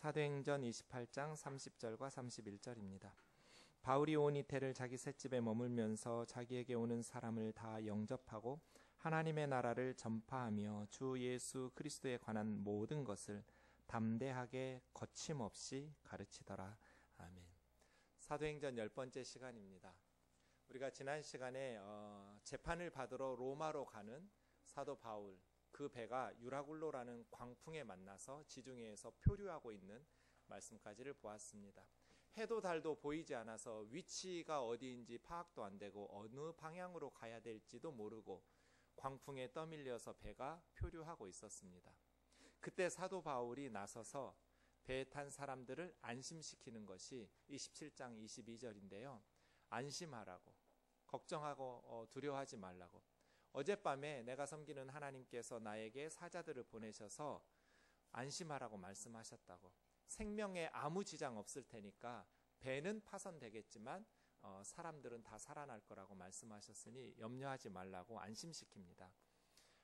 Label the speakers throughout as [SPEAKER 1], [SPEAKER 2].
[SPEAKER 1] 사도행전 28장 30절과 31절입니다. 바울이 온 이태를 자기 셋집에 머물면서 자기에게 오는 사람을 다 영접하고 하나님의 나라를 전파하며 주 예수 그리스도에 관한 모든 것을 담대하게 거침없이 가르치더라. 아멘. 사도행전 10번째 시간입니다. 우리가 지난 시간에 재판을 받으러 로마로 가는 사도 바울, 그 배가 유라굴로라는 광풍에 만나서 지중해에서 표류하고 있는 말씀까지를 보았습니다. 해도 달도 보이지 않아서 위치가 어디인지 파악도 안 되고 어느 방향으로 가야 될지도 모르고 광풍에 떠밀려서 배가 표류하고 있었습니다. 그때 사도 바울이 나서서 배에 탄 사람들을 안심시키는 것이 27장 22절인데요. 안심하라고, 걱정하고 두려워하지 말라고. 어젯밤에 내가 섬기는 하나님께서 나에게 사자들을 보내셔서 안심하라고 말씀하셨다고. 생명에 아무 지장 없을 테니까 배는 파손되겠지만 사람들은 다 살아날 거라고 말씀하셨으니 염려하지 말라고 안심시킵니다.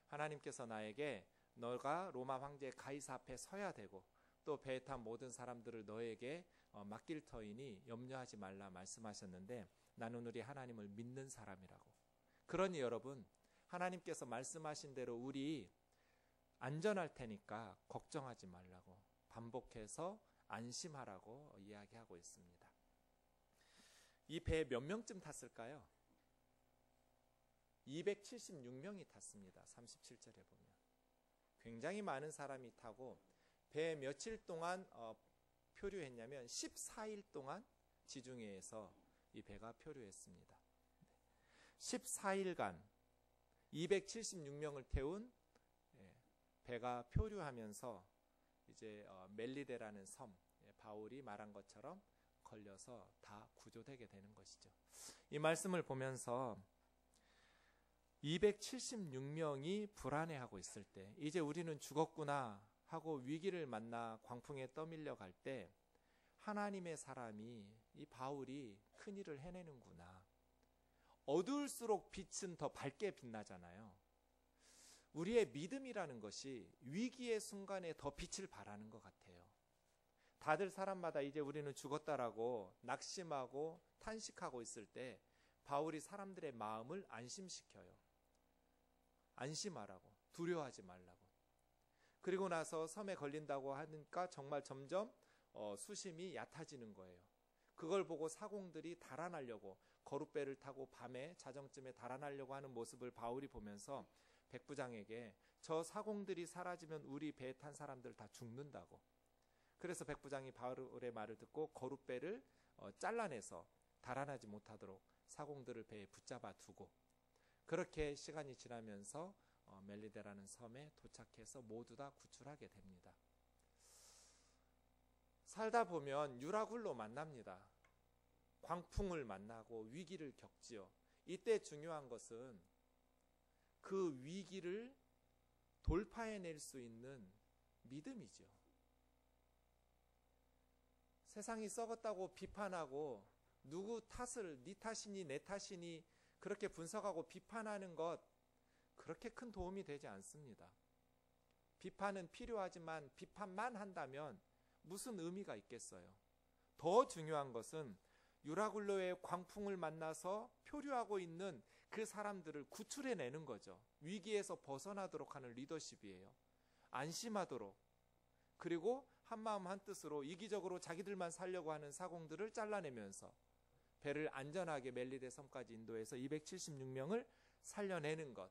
[SPEAKER 1] 하나님께서 나에게 너가 로마 황제 가이사 앞에 서야 되고 또 배에 탄 모든 사람들을 너에게 맡길 터이니 염려하지 말라 말씀하셨는데 나는 우리 하나님을 믿는 사람이라고. 그러니 여러분, 하나님께서 말씀하신 대로 우리 안전할 테니까 걱정하지 말라고 반복해서 안심하라고 이야기하고 있습니다. 이 배에 몇 명쯤 탔을까요? 276명이 탔습니다. 37절에 보면 굉장히 많은 사람이 타고 배에 며칠 동안 표류했냐면 14일 동안 지중해에서 이 배가 표류했습니다. 14일간 276명을 태운 배가 표류하면서 이제 멜리데라는 섬, 바울이 말한 것처럼 걸려서 다 구조되게 되는 것이죠. 이 말씀을 보면서 276명이 불안해하고 있을 때 이제 우리는 죽었구나 하고 위기를 만나 광풍에 떠밀려 갈 때 하나님의 사람이, 이 바울이 큰일을 해내는구나. 어두울수록 빛은 더 밝게 빛나잖아요. 우리의 믿음이라는 것이 위기의 순간에 더 빛을 발하는 것 같아요. 다들 사람마다 이제 우리는 죽었다라고 낙심하고 탄식하고 있을 때 바울이 사람들의 마음을 안심시켜요. 안심하라고, 두려워하지 말라고. 그리고 나서 섬에 걸린다고 하니까 정말 점점 수심이 얕아지는 거예요. 그걸 보고 사공들이 달아나려고 거룻배를 타고 밤에 자정쯤에 달아나려고 하는 모습을 바울이 보면서 백부장에게 저 사공들이 사라지면 우리 배에 탄 사람들 다 죽는다고. 그래서 백부장이 바울의 말을 듣고 거룻배를 잘라내서 달아나지 못하도록 사공들을 배에 붙잡아 두고, 그렇게 시간이 지나면서 멜리데라는 섬에 도착해서 모두 다 구출하게 됩니다. 살다 보면 유라굴로 만납니다. 광풍을 만나고 위기를 겪지요. 이때 중요한 것은 그 위기를 돌파해낼 수 있는 믿음이죠. 세상이 썩었다고 비판하고 누구 탓을 네 탓이니 내 탓이니 그렇게 분석하고 비판하는 것, 그렇게 큰 도움이 되지 않습니다. 비판은 필요하지만 비판만 한다면 무슨 의미가 있겠어요? 더 중요한 것은 유라굴로의 광풍을 만나서 표류하고 있는 그 사람들을 구출해내는 거죠. 위기에서 벗어나도록 하는 리더십이에요. 안심하도록, 그리고 한마음 한뜻으로 이기적으로 자기들만 살려고 하는 사공들을 잘라내면서 배를 안전하게 멜리데 섬까지 인도해서 276명을 살려내는 것,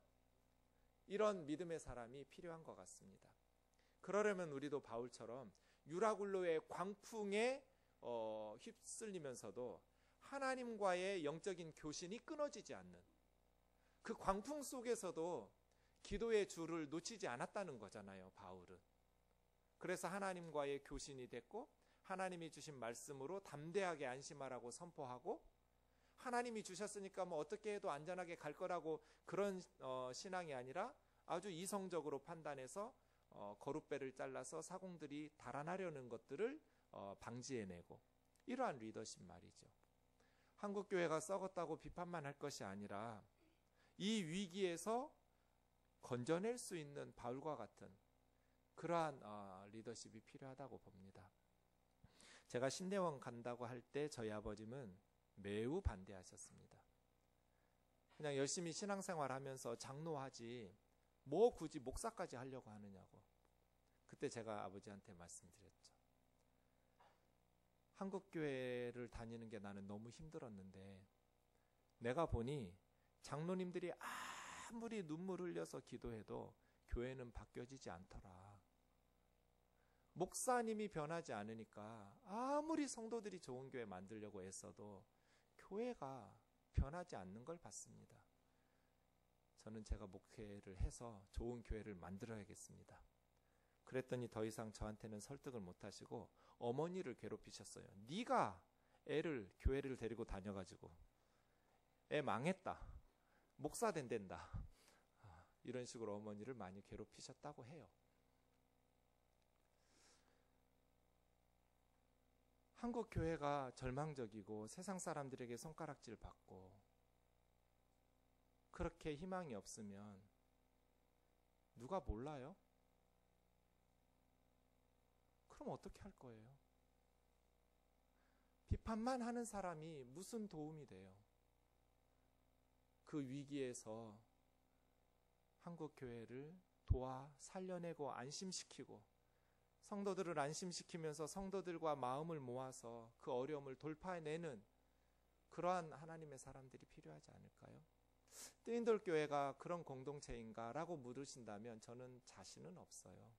[SPEAKER 1] 이런 믿음의 사람이 필요한 것 같습니다. 그러려면 우리도 바울처럼 유라굴로의 광풍에 휩쓸리면서도 하나님과의 영적인 교신이 끊어지지 않는, 그 광풍 속에서도 기도의 줄을 놓치지 않았다는 거잖아요, 바울은. 그래서 하나님과의 교신이 됐고 하나님이 주신 말씀으로 담대하게 안심하라고 선포하고, 하나님이 주셨으니까 뭐 어떻게 해도 안전하게 갈 거라고 그런 신앙이 아니라 아주 이성적으로 판단해서 거룻배를 잘라서 사공들이 달아나려는 것들을 방지해내고, 이러한 리더십 말이죠. 한국교회가 썩었다고 비판만 할 것이 아니라 이 위기에서 건져낼 수 있는 바울과 같은 그러한 리더십이 필요하다고 봅니다. 제가 신대원 간다고 할 때 저희 아버님은 매우 반대하셨습니다. 그냥 열심히 신앙생활 하면서 장로하지 뭐 굳이 목사까지 하려고 하느냐고. 그때 제가 아버지한테 말씀드렸죠. 한국교회를 다니는 게 나는 너무 힘들었는데 내가 보니 장로님들이 아무리 눈물 흘려서 기도해도 교회는 바뀌어지지 않더라. 목사님이 변하지 않으니까 아무리 성도들이 좋은 교회 만들려고 애써도 교회가 변하지 않는 걸 봤습니다. 저는 제가 목회를 해서 좋은 교회를 만들어야겠습니다. 그랬더니 더 이상 저한테는 설득을 못 하시고 어머니를 괴롭히셨어요. 네가 애를 교회를 데리고 다녀가지고 애 망했다. 목사 된댄다. 이런 식으로 어머니를 많이 괴롭히셨다고 해요. 한국 교회가 절망적이고 세상 사람들에게 손가락질 받고 그렇게 희망이 없으면 누가 몰라요? 그럼 어떻게 할 거예요? 비판만 하는 사람이 무슨 도움이 돼요? 그 위기에서 한국 교회를 도와 살려내고 안심시키고 성도들을 안심시키면서 성도들과 마음을 모아서 그 어려움을 돌파해내는 그러한 하나님의 사람들이 필요하지 않을까요? 뜨인돌 교회가 그런 공동체인가 라고 물으신다면 저는 자신은 없어요.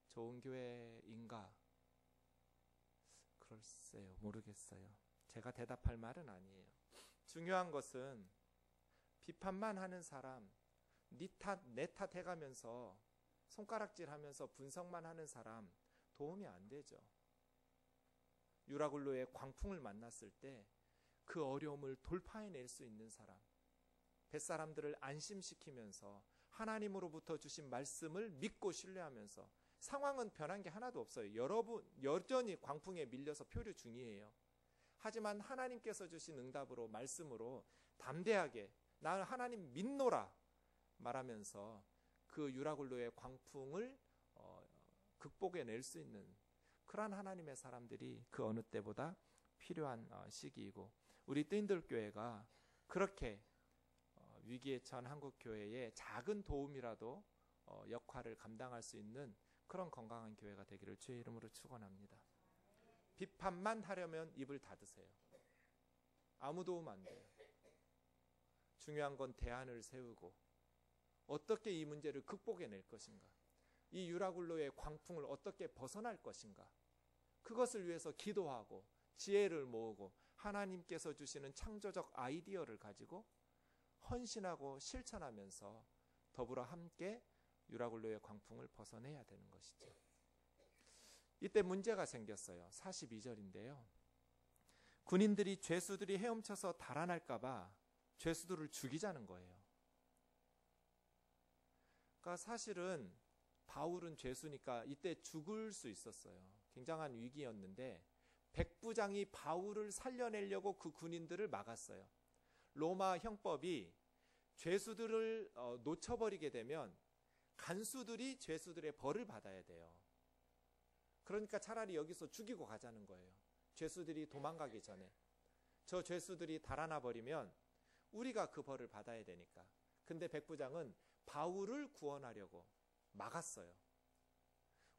[SPEAKER 1] 좋은 교회인가? 글쎄요, 모르겠어요. 제가 대답할 말은 아니에요. 중요한 것은 비판만 하는 사람, 네 탓, 내 탓 해가면서 손가락질하면서 분석만 하는 사람 도움이 안 되죠. 유라굴로의 광풍을 만났을 때 그 어려움을 돌파해낼 수 있는 사람, 뱃사람들을 안심시키면서 하나님으로부터 주신 말씀을 믿고 신뢰하면서 상황은 변한 게 하나도 없어요. 여러분 여전히 광풍에 밀려서 표류 중이에요. 하지만 하나님께서 주신 응답으로 말씀으로 담대하게 나는 하나님 믿노라 말하면서 그 유라굴로의 광풍을 극복해낼 수 있는 그러한 하나님의 사람들이 그 어느 때보다 필요한 시기이고 우리 뜨인돌 교회가 그렇게 위기에 처한 한국 교회에 작은 도움이라도 역할을 감당할 수 있는 그런 건강한 교회가 되기를 주의 이름으로 축원합니다. 비판만 하려면 입을 닫으세요. 아무 도움 안 돼요. 중요한 건 대안을 세우고 어떻게 이 문제를 극복해낼 것인가, 이 유라굴로의 광풍을 어떻게 벗어날 것인가, 그것을 위해서 기도하고 지혜를 모으고 하나님께서 주시는 창조적 아이디어를 가지고 헌신하고 실천하면서 더불어 함께 유라굴로의 광풍을 벗어내야 되는 것이죠. 이때 문제가 생겼어요. 42절인데요. 군인들이 죄수들이 헤엄쳐서 달아날까 봐 죄수들을 죽이자는 거예요. 그러니까 사실은 바울은 죄수니까 이때 죽을 수 있었어요. 굉장한 위기였는데 백부장이 바울을 살려내려고 그 군인들을 막았어요. 로마 형법이 죄수들을 놓쳐버리게 되면 간수들이 죄수들의 벌을 받아야 돼요. 그러니까 차라리 여기서 죽이고 가자는 거예요. 죄수들이 도망가기 전에. 저 죄수들이 달아나 버리면 우리가 그 벌을 받아야 되니까. 근데 백부장은 바울을 구원하려고 막았어요.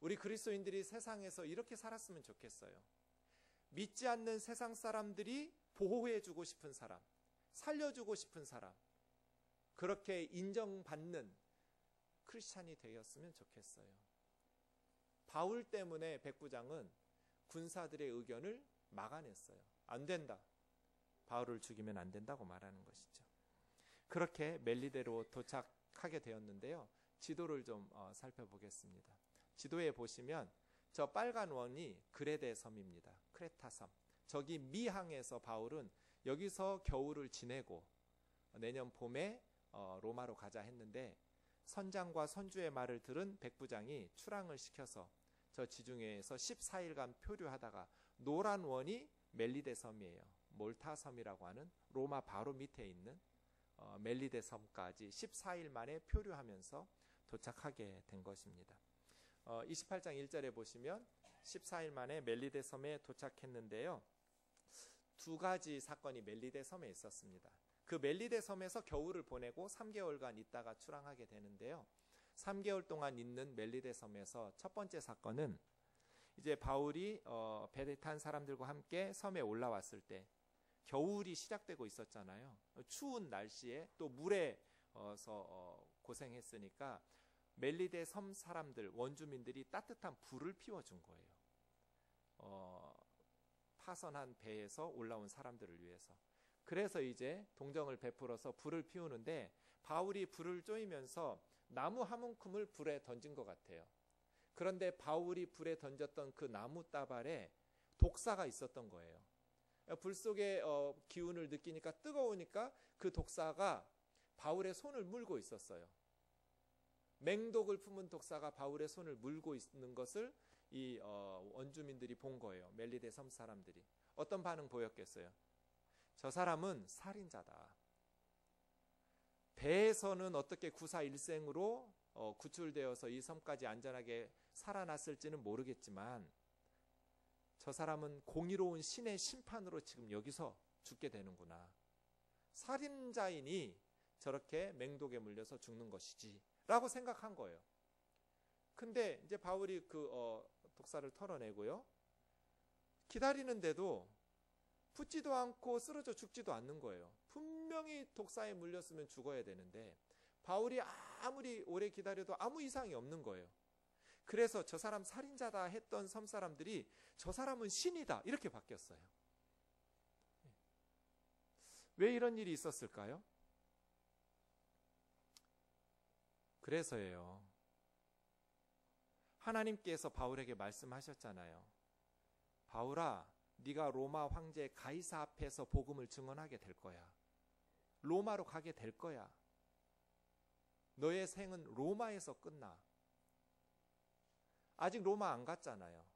[SPEAKER 1] 우리 그리스도인들이 세상에서 이렇게 살았으면 좋겠어요. 믿지 않는 세상 사람들이 보호해주고 싶은 사람, 살려주고 싶은 사람, 그렇게 인정받는 크리스찬이 되었으면 좋겠어요. 바울 때문에 백부장은 군사들의 의견을 막아냈어요. 안 된다. 바울을 죽이면 안 된다고 말하는 것이죠. 그렇게 멜리데로 도착하게 되었는데요. 지도를 좀 살펴보겠습니다. 지도에 보시면 저 빨간 원이 그레데 섬입니다. 크레타 섬. 저기 미항에서 바울은 여기서 겨울을 지내고 내년 봄에 로마로 가자 했는데 선장과 선주의 말을 들은 백부장이 출항을 시켜서 저 지중해에서 14일간 표류하다가 노란 원이 멜리데 섬이에요. 몰타 섬이라고 하는 로마 바로 밑에 있는 멜리데 섬까지 14일 만에 표류하면서 도착하게 된 것입니다. 28장 1절에 보시면 14일 만에 멜리데 섬에 도착했는데요. 두 가지 사건이 멜리데 섬에 있었습니다. 그 멜리데 섬에서 겨울을 보내고 3개월간 있다가 출항하게 되는데요. 3개월 동안 있는 멜리데 섬에서 첫 번째 사건은 이제 바울이 배에 탄 사람들과 함께 섬에 올라왔을 때 겨울이 시작되고 있었잖아요. 추운 날씨에 또 물에서 고생했으니까 멜리데 섬 사람들, 원주민들이 따뜻한 불을 피워준 거예요. 파선한 배에서 올라온 사람들을 위해서. 그래서 이제 동정을 베풀어서 불을 피우는데 바울이 불을 쪼이면서 나무 한 움큼을 불에 던진 것 같아요. 그런데 바울이 불에 던졌던 그 나무 따발에 독사가 있었던 거예요. 불 속의 기운을 느끼니까 뜨거우니까 그 독사가 바울의 손을 물고 있었어요. 맹독을 품은 독사가 바울의 손을 물고 있는 것을 이 원주민들이 본 거예요. 멜리데 섬 사람들이. 어떤 반응 보였겠어요? 저 사람은 살인자다. 배에서는 어떻게 구사일생으로 구출되어서 이 섬까지 안전하게 살아났을지는 모르겠지만 저 사람은 공의로운 신의 심판으로 지금 여기서 죽게 되는구나. 살인자이니 저렇게 맹독에 물려서 죽는 것이지 라고 생각한 거예요. 근데 이제 바울이 그 독사를 털어내고요. 기다리는데도 붙지도 않고 쓰러져 죽지도 않는 거예요. 분명히 독사에 물렸으면 죽어야 되는데 바울이 아무리 오래 기다려도 아무 이상이 없는 거예요. 그래서 저 사람 살인자다 했던 섬 사람들이 저 사람은 신이다 이렇게 바뀌었어요. 왜 이런 일이 있었을까요? 그래서예요. 하나님께서 바울에게 말씀하셨잖아요. 바울아, 네가 로마 황제 가이사 앞에서 복음을 증언하게 될 거야. 로마로 가게 될 거야. 너의 생은 로마에서 끝나. 아직 로마 안 갔잖아요.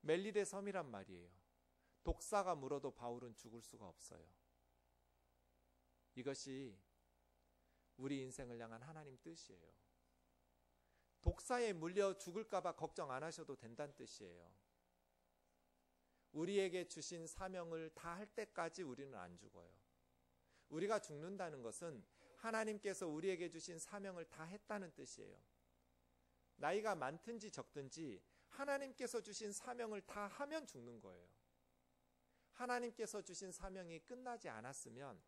[SPEAKER 1] 멜리데 섬이란 말이에요. 독사가 물어도 바울은 죽을 수가 없어요. 이것이 우리 인생을 향한 하나님 뜻이에요. 독사에 물려 죽을까 봐 걱정 안 하셔도 된다는 뜻이에요. 우리에게 주신 사명을 다 할 때까지 우리는 안 죽어요. 우리가 죽는다는 것은 하나님께서 우리에게 주신 사명을 다 했다는 뜻이에요. 나이가 많든지 적든지 하나님께서 주신 사명을 다 하면 죽는 거예요. 하나님께서 주신 사명이 끝나지 않았으면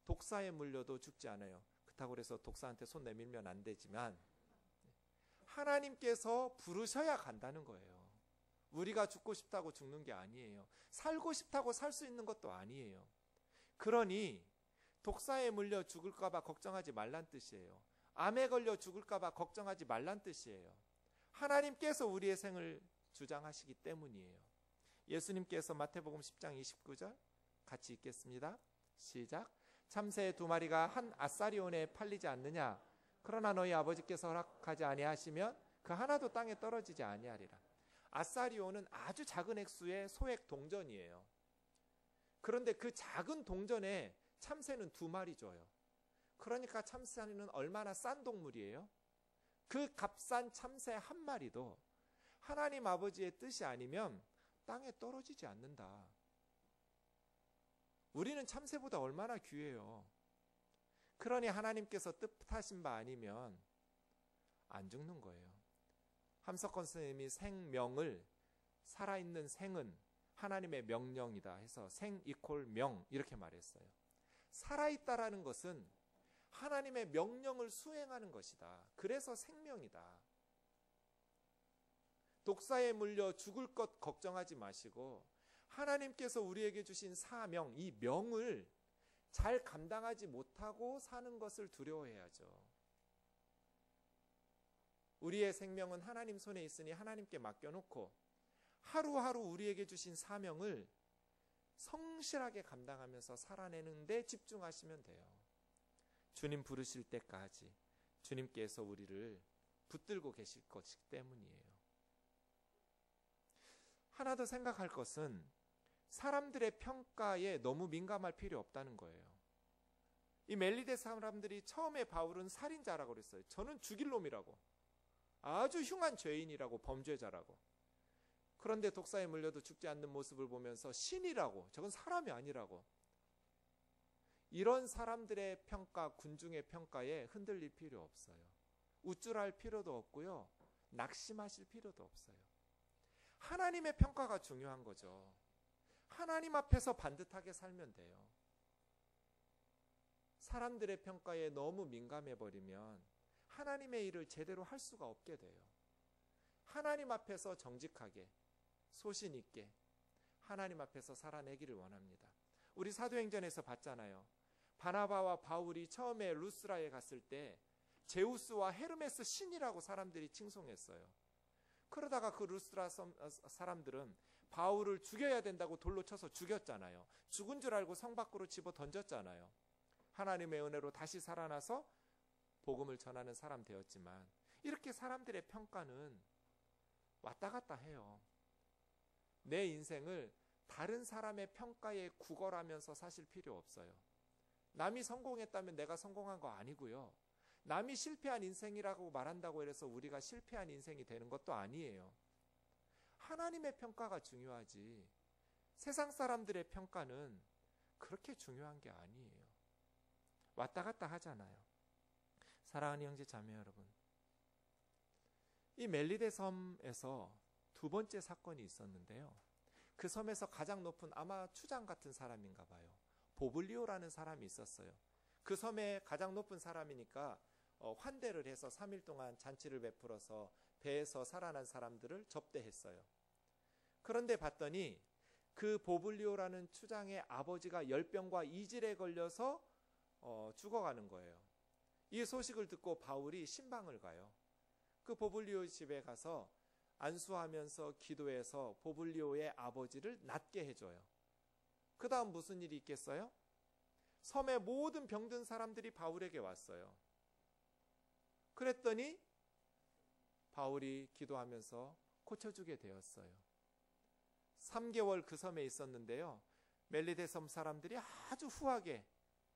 [SPEAKER 1] 독사에 물려도 죽지 않아요. 그렇다고 해서 독사한테 손 내밀면 안 되지만 하나님께서 부르셔야 간다는 거예요. 우리가 죽고 싶다고 죽는 게 아니에요. 살고 싶다고 살 수 있는 것도 아니에요. 그러니 독사에 물려 죽을까 봐 걱정하지 말란 뜻이에요. 암에 걸려 죽을까 봐 걱정하지 말란 뜻이에요. 하나님께서 우리의 생을 주장하시기 때문이에요. 예수님께서 마태복음 10장 29절 같이 읽겠습니다. 시작. 참새 2마리가 한 아사리온에 팔리지 않느냐? 그러나 너희 아버지께서 허락하지 아니하시면 그 하나도 땅에 떨어지지 아니하리라. 아사리온은 아주 작은 액수의 소액 동전이에요. 그런데 그 작은 동전에 참새는 2마리 줘요. 그러니까 참새는 얼마나 싼 동물이에요? 그 값싼 참새 한 마리도 하나님 아버지의 뜻이 아니면 땅에 떨어지지 않는다. 우리는 참새보다 얼마나 귀해요. 그러니 하나님께서 뜻하신 바 아니면 안 죽는 거예요. 함석헌 선생님이 생명을, 살아있는 생은 하나님의 명령이다 해서 생 이퀄 명 이렇게 말했어요. 살아있다라는 것은 하나님의 명령을 수행하는 것이다. 그래서 생명이다. 독사에 물려 죽을 것 걱정하지 마시고 하나님께서 우리에게 주신 사명, 이 명을 잘 감당하지 못하고 사는 것을 두려워해야죠. 우리의 생명은 하나님 손에 있으니 하나님께 맡겨놓고 하루하루 우리에게 주신 사명을 성실하게 감당하면서 살아내는 데 집중하시면 돼요. 주님 부르실 때까지 주님께서 우리를 붙들고 계실 것이기 때문이에요. 하나 더 생각할 것은 사람들의 평가에 너무 민감할 필요 없다는 거예요. 이 멜리데 사람들이 처음에 바울은 살인자라고 그랬어요. 저는 죽일 놈이라고. 아주 흉한 죄인이라고, 범죄자라고. 그런데 독사에 물려도 죽지 않는 모습을 보면서 신이라고, 저건 사람이 아니라고. 이런 사람들의 평가, 군중의 평가에 흔들릴 필요 없어요. 우쭐할 필요도 없고요. 낙심하실 필요도 없어요. 하나님의 평가가 중요한 거죠. 하나님 앞에서 반듯하게 살면 돼요. 사람들의 평가에 너무 민감해버리면 하나님의 일을 제대로 할 수가 없게 돼요. 하나님 앞에서 정직하게, 소신 있게 하나님 앞에서 살아내기를 원합니다. 우리 사도행전에서 봤잖아요. 바나바와 바울이 처음에 루스라에 갔을 때 제우스와 헤르메스 신이라고 사람들이 칭송했어요. 그러다가 그 루스라 사람들은 바울을 죽여야 된다고 돌로 쳐서 죽였잖아요. 죽은 줄 알고 성 밖으로 집어 던졌잖아요. 하나님의 은혜로 다시 살아나서 복음을 전하는 사람 되었지만, 이렇게 사람들의 평가는 왔다 갔다 해요. 내 인생을 다른 사람의 평가에 구걸하면서 사실 필요 없어요. 남이 성공했다면 내가 성공한 거 아니고요. 남이 실패한 인생이라고 말한다고 해서 우리가 실패한 인생이 되는 것도 아니에요. 하나님의 평가가 중요하지 세상 사람들의 평가는 그렇게 중요한 게 아니에요. 왔다 갔다 하잖아요. 사랑하는 형제 자매 여러분, 이 멜리데 섬에서 두 번째 사건이 있었는데요. 그 섬에서 가장 높은, 아마 추장 같은 사람인가 봐요. 보블리오라는 사람이 있었어요. 그 섬의 가장 높은 사람이니까 환대를 해서 3일 동안 잔치를 베풀어서 배에서 살아난 사람들을 접대했어요. 그런데 봤더니 그 보블리오라는 추장의 아버지가 열병과 이질에 걸려서 죽어가는 거예요. 이 소식을 듣고 바울이 신방을 가요. 그 보블리오 집에 가서 안수하면서 기도해서 보블리오의 아버지를 낫게 해줘요. 그 다음 무슨 일이 있겠어요? 섬의 모든 병든 사람들이 바울에게 왔어요. 그랬더니 바울이 기도하면서 고쳐주게 되었어요. 3개월 그 섬에 있었는데요. 멜리데 섬 사람들이 아주 후하게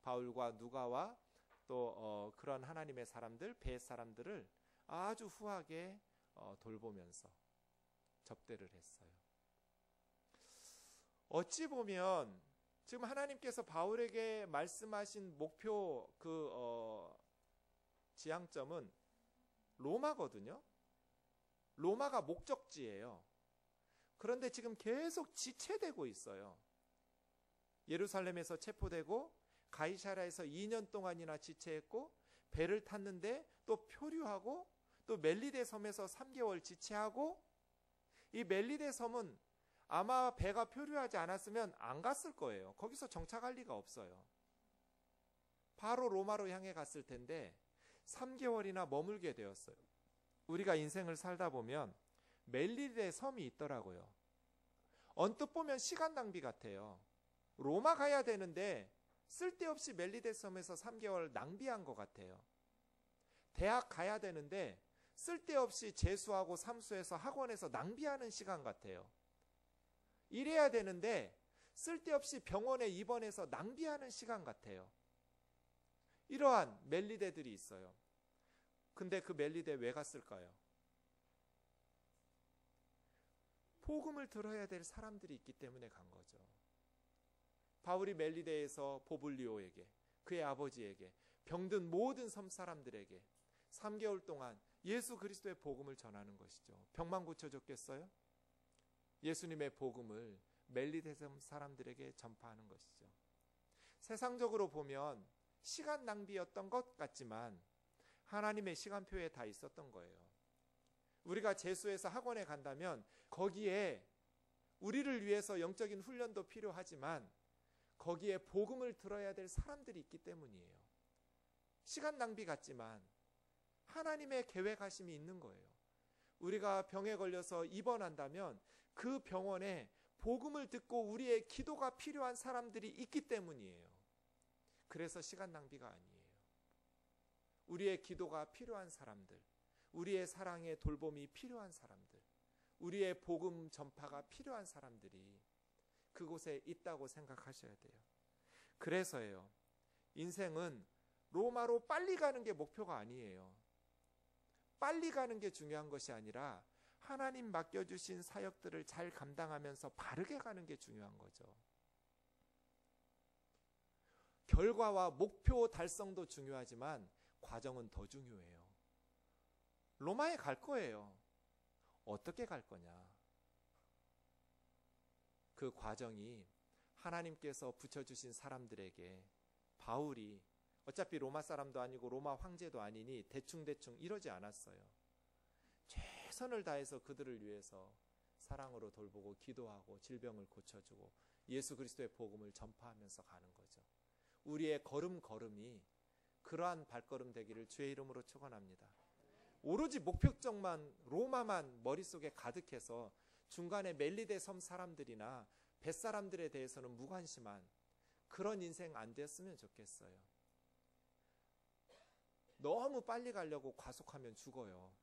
[SPEAKER 1] 바울과 누가와 또 그런 하나님의 사람들, 배 사람들을 아주 후하게 돌보면서 접대를 했어요. 어찌 보면 지금 하나님께서 바울에게 말씀하신 목표 지향점은 로마거든요. 로마가 목적지예요. 그런데 지금 계속 지체되고 있어요. 예루살렘에서 체포되고 가이사랴에서 2년 동안이나 지체했고, 배를 탔는데 또 표류하고, 또 멜리데 섬에서 3개월 지체하고, 이 멜리데 섬은 아마 배가 표류하지 않았으면 안 갔을 거예요. 거기서 정착할 리가 없어요. 바로 로마로 향해 갔을 텐데 3개월이나 머물게 되었어요. 우리가 인생을 살다 보면 멜리데 섬이 있더라고요. 언뜻 보면 시간 낭비 같아요. 로마 가야 되는데 쓸데없이 멜리데 섬에서 3개월 낭비한 것 같아요. 대학 가야 되는데 쓸데없이 재수하고 삼수해서 학원에서 낭비하는 시간 같아요. 일해야 되는데 쓸데없이 병원에 입원해서 낭비하는 시간 같아요. 이러한 멜리데들이 있어요. 근데 그 멜리데 왜 갔을까요? 복음을 들어야 될 사람들이 있기 때문에 간 거죠. 바울이 멜리데에서 보블리오에게, 그의 아버지에게, 병든 모든 섬 사람들에게 3개월 동안 예수 그리스도의 복음을 전하는 것이죠. 병만 고쳐줬겠어요? 예수님의 복음을 멜리데 섬 사람들에게 전파하는 것이죠. 세상적으로 보면 시간 낭비였던 것 같지만 하나님의 시간표에 다 있었던 거예요. 우리가 재수해서 학원에 간다면 거기에 우리를 위해서 영적인 훈련도 필요하지만 거기에 복음을 들어야 될 사람들이 있기 때문이에요. 시간 낭비 같지만 하나님의 계획하심이 있는 거예요. 우리가 병에 걸려서 입원한다면 그 병원에 복음을 듣고 우리의 기도가 필요한 사람들이 있기 때문이에요. 그래서 시간 낭비가 아니에요. 우리의 기도가 필요한 사람들, 우리의 사랑의 돌봄이 필요한 사람들, 우리의 복음 전파가 필요한 사람들이 그곳에 있다고 생각하셔야 돼요. 그래서예요. 인생은 로마로 빨리 가는 게 목표가 아니에요. 빨리 가는 게 중요한 것이 아니라 하나님 맡겨주신 사역들을 잘 감당하면서 바르게 가는 게 중요한 거죠. 결과와 목표 달성도 중요하지만 과정은 더 중요해요. 로마에 갈 거예요. 어떻게 갈 거냐? 그 과정이 하나님께서 붙여주신 사람들에게, 바울이 어차피 로마 사람도 아니고 로마 황제도 아니니 대충대충 이러지 않았어요. 최선을 다해서 그들을 위해서 사랑으로 돌보고 기도하고 질병을 고쳐주고 예수 그리스도의 복음을 전파하면서 가는 거죠. 우리의 걸음걸음이 그러한 발걸음 되기를 주의 이름으로 축원합니다. 오로지 목표점만, 로마만 머릿속에 가득해서 중간에 멜리데 섬 사람들이나 뱃사람들에 대해서는 무관심한 그런 인생 안 됐으면 좋겠어요. 너무 빨리 가려고 과속하면 죽어요.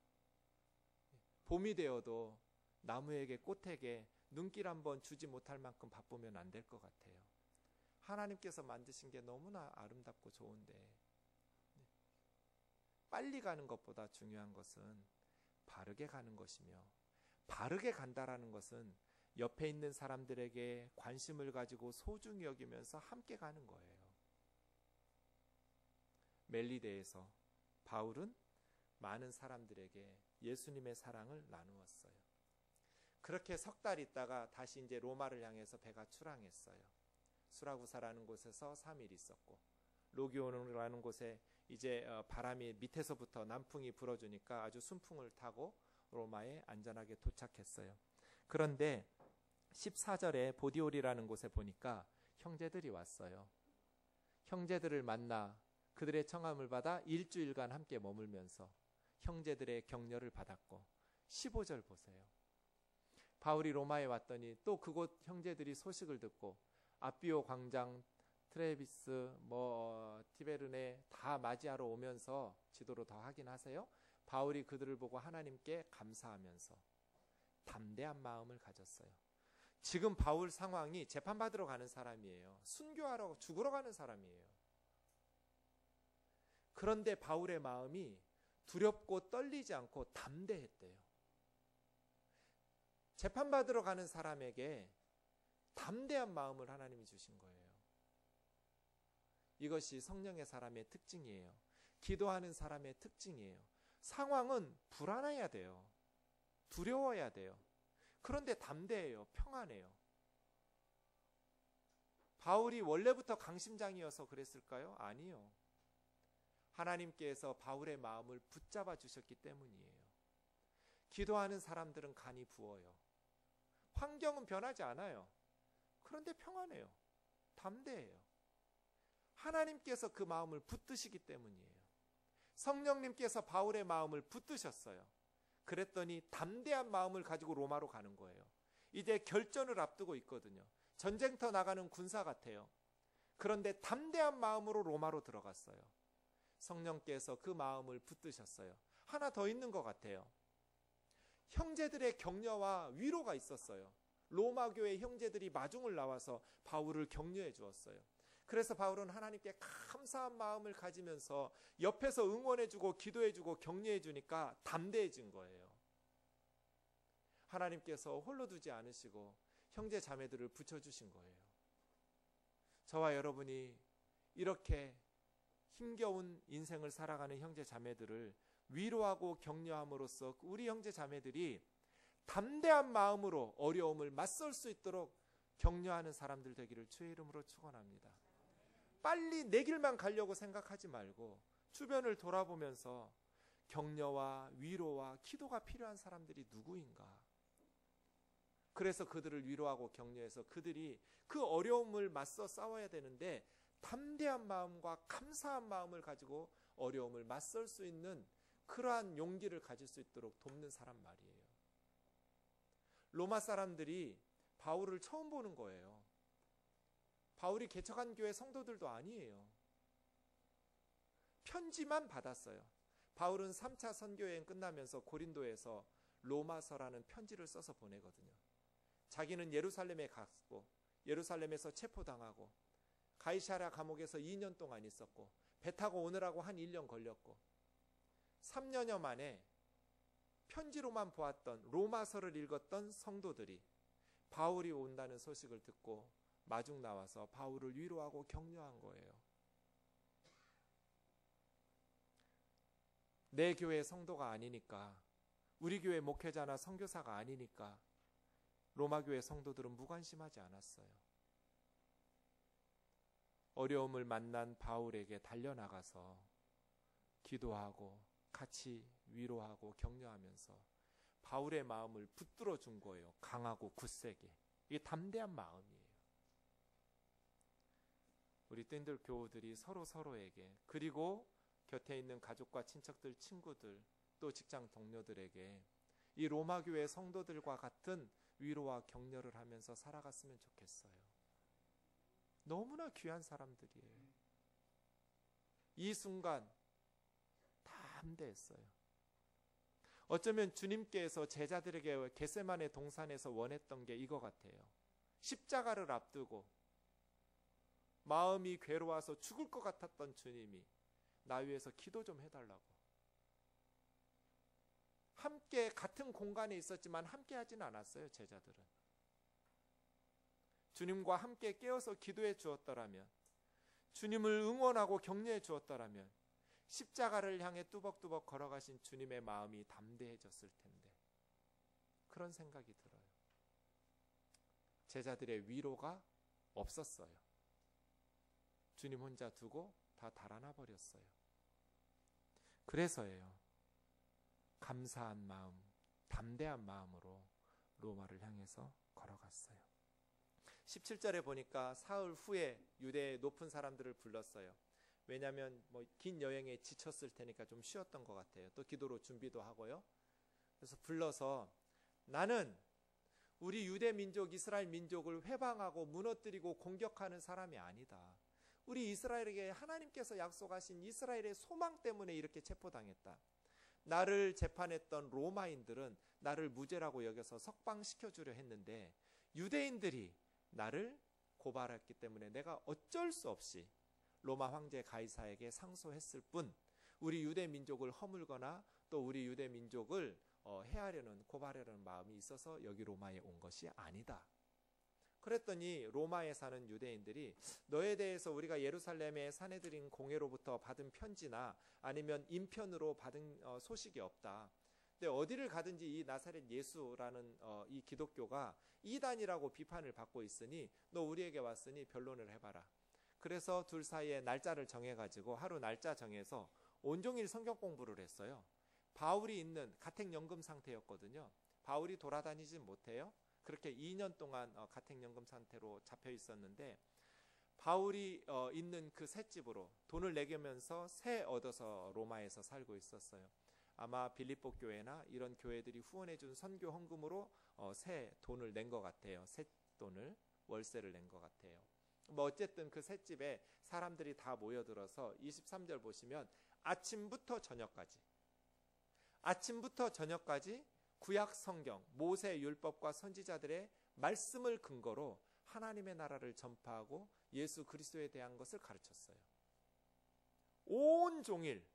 [SPEAKER 1] 봄이 되어도 나무에게 꽃에게 눈길 한번 주지 못할 만큼 바쁘면 안 될 것 같아요. 하나님께서 만드신 게 너무나 아름답고 좋은데 빨리 가는 것보다 중요한 것은 바르게 가는 것이며, 바르게 간다라는 것은 옆에 있는 사람들에게 관심을 가지고 소중히 여기면서 함께 가는 거예요. 멜리데에서 바울은 많은 사람들에게 예수님의 사랑을 나누었어요. 그렇게 석 달 있다가 다시 이제 로마를 향해서 배가 출항했어요. 수라구사라는 곳에서 3일 있었고, 로기오노라는 곳에 이제 바람이 밑에서부터 남풍이 불어주니까 아주 순풍을 타고 로마에 안전하게 도착했어요. 그런데 14절에 보디올이라는 곳에 보니까 형제들이 왔어요. 형제들을 만나 그들의 청함을 받아 일주일간 함께 머물면서 형제들의 격려를 받았고, 15절 보세요. 바울이 로마에 왔더니 또 그곳 형제들이 소식을 듣고 아비오 광장, 트레비스, 티베르네 다 맞이하러 오면서, 지도로 더 확인하세요. 바울이 그들을 보고 하나님께 감사하면서 담대한 마음을 가졌어요. 지금 바울 상황이 재판받으러 가는 사람이에요. 순교하러 죽으러 가는 사람이에요. 그런데 바울의 마음이 두렵고 떨리지 않고 담대했대요. 재판받으러 가는 사람에게 담대한 마음을 하나님이 주신 거예요. 이것이 성령의 사람의 특징이에요. 기도하는 사람의 특징이에요. 상황은 불안해야 돼요. 두려워야 돼요. 그런데 담대해요. 평안해요. 바울이 원래부터 강심장이어서 그랬을까요? 아니요. 하나님께서 바울의 마음을 붙잡아 주셨기 때문이에요. 기도하는 사람들은 간이 부어요. 환경은 변하지 않아요. 그런데 평안해요. 담대해요. 하나님께서 그 마음을 붙드시기 때문이에요. 성령님께서 바울의 마음을 붙드셨어요. 그랬더니 담대한 마음을 가지고 로마로 가는 거예요. 이제 결전을 앞두고 있거든요. 전쟁터 나가는 군사 같아요. 그런데 담대한 마음으로 로마로 들어갔어요. 성령께서 그 마음을 붙드셨어요. 하나 더 있는 것 같아요. 형제들의 격려와 위로가 있었어요. 로마 교회 형제들이 마중을 나와서 바울을 격려해 주었어요. 그래서 바울은 하나님께 감사한 마음을 가지면서 옆에서 응원해주고 기도해주고 격려해주니까 담대해진 거예요. 하나님께서 홀로 두지 않으시고 형제 자매들을 붙여주신 거예요. 저와 여러분이 이렇게 힘겨운 인생을 살아가는 형제 자매들을 위로하고 격려함으로써 우리 형제 자매들이 담대한 마음으로 어려움을 맞설 수 있도록 격려하는 사람들 되기를 주의 이름으로 축원합니다. 빨리 내 길만 가려고 생각하지 말고 주변을 돌아보면서 격려와 위로와 기도가 필요한 사람들이 누구인가? 그래서 그들을 위로하고 격려해서 그들이 그 어려움을 맞서 싸워야 되는데 담대한 마음과 감사한 마음을 가지고 어려움을 맞설 수 있는 그러한 용기를 가질 수 있도록 돕는 사람 말이에요. 로마 사람들이 바울을 처음 보는 거예요. 바울이 개척한 교회 성도들도 아니에요. 편지만 받았어요. 바울은 3차 선교여행 끝나면서 고린도에서 로마서라는 편지를 써서 보내거든요. 자기는 예루살렘에 갔고 예루살렘에서 체포당하고 가이사랴 감옥에서 2년 동안 있었고 배 타고 오느라고 한 1년 걸렸고 3년여 만에 편지로만 보았던 로마서를 읽었던 성도들이 바울이 온다는 소식을 듣고 마중 나와서 바울을 위로하고 격려한 거예요. 내 교회 성도가 아니니까, 우리 교회 목회자나 선교사가 아니니까 로마 교회 성도들은 무관심하지 않았어요. 어려움을 만난 바울에게 달려나가서 기도하고 같이 위로하고 격려하면서 바울의 마음을 붙들어 준 거예요. 강하고 굳세게. 이게 담대한 마음이에요. 우리 뜬들 교우들이 서로에게, 그리고 곁에 있는 가족과 친척들, 친구들, 또 직장 동료들에게 이 로마 교회 성도들과 같은 위로와 격려를 하면서 살아갔으면 좋겠어요. 너무나 귀한 사람들이에요. 이 순간 담대했어요. 어쩌면 주님께서 제자들에게 겟세마네 동산에서 원했던 게 이거 같아요. 십자가를 앞두고 마음이 괴로워서 죽을 것 같았던 주님이 나 위해서 기도 좀 해달라고. 함께 같은 공간에 있었지만 함께 하진 않았어요. 제자들은 주님과 함께 깨어서 기도해 주었더라면, 주님을 응원하고 격려해 주었더라면 십자가를 향해 뚜벅뚜벅 걸어가신 주님의 마음이 담대해졌을 텐데, 그런 생각이 들어요. 제자들의 위로가 없었어요. 주님 혼자 두고 다 달아나 버렸어요. 그래서예요. 감사한 마음, 담대한 마음으로 로마를 향해서 걸어갔어요. 17절에 보니까 사흘 후에 유대의 높은 사람들을 불렀어요. 왜냐하면 긴 여행에 지쳤을 테니까 좀 쉬었던 것 같아요. 또 기도로 준비도 하고요. 그래서 불러서 나는 우리 유대 민족, 이스라엘 민족을 회방하고 무너뜨리고 공격하는 사람이 아니다. 우리 이스라엘에게 하나님께서 약속하신 이스라엘의 소망 때문에 이렇게 체포당했다. 나를 재판했던 로마인들은 나를 무죄라고 여겨서 석방시켜주려 했는데 유대인들이 나를 고발했기 때문에 내가 어쩔 수 없이 로마 황제 가이사에게 상소했을 뿐, 우리 유대 민족을 허물거나 또 우리 유대 민족을 해하려는, 고발하려는 마음이 있어서 여기 로마에 온 것이 아니다. 그랬더니 로마에 사는 유대인들이 너에 대해서 우리가 예루살렘의 사내들인 공회로부터 받은 편지나 아니면 인편으로 받은 소식이 없다. 근데 어디를 가든지 이 나사렛 예수라는 이 기독교가 이단이라고 비판을 받고 있으니 너 우리에게 왔으니 변론을 해봐라. 그래서 둘 사이에 날짜를 정해가지고 하루 날짜 정해서 온종일 성경 공부를 했어요. 바울이 있는 가택연금 상태였거든요. 바울이 돌아다니진 못해요. 그렇게 2년 동안 가택연금 상태로 잡혀 있었는데, 바울이 있는 그 셋집으로 돈을 내면서 새 얻어서 로마에서 살고 있었어요. 아마 빌립보 교회나 이런 교회들이 후원해준 선교 헌금으로 새 돈을 낸 것 같아요. 새 돈을, 월세를 낸 것 같아요. 어쨌든 그 셋집에 사람들이 다 모여들어서 23절 보시면 아침부터 저녁까지 구약 성경, 모세 율법과 선지자들의 말씀을 근거로 하나님의 나라를 전파하고 예수 그리스도에 대한 것을 가르쳤어요. 온종일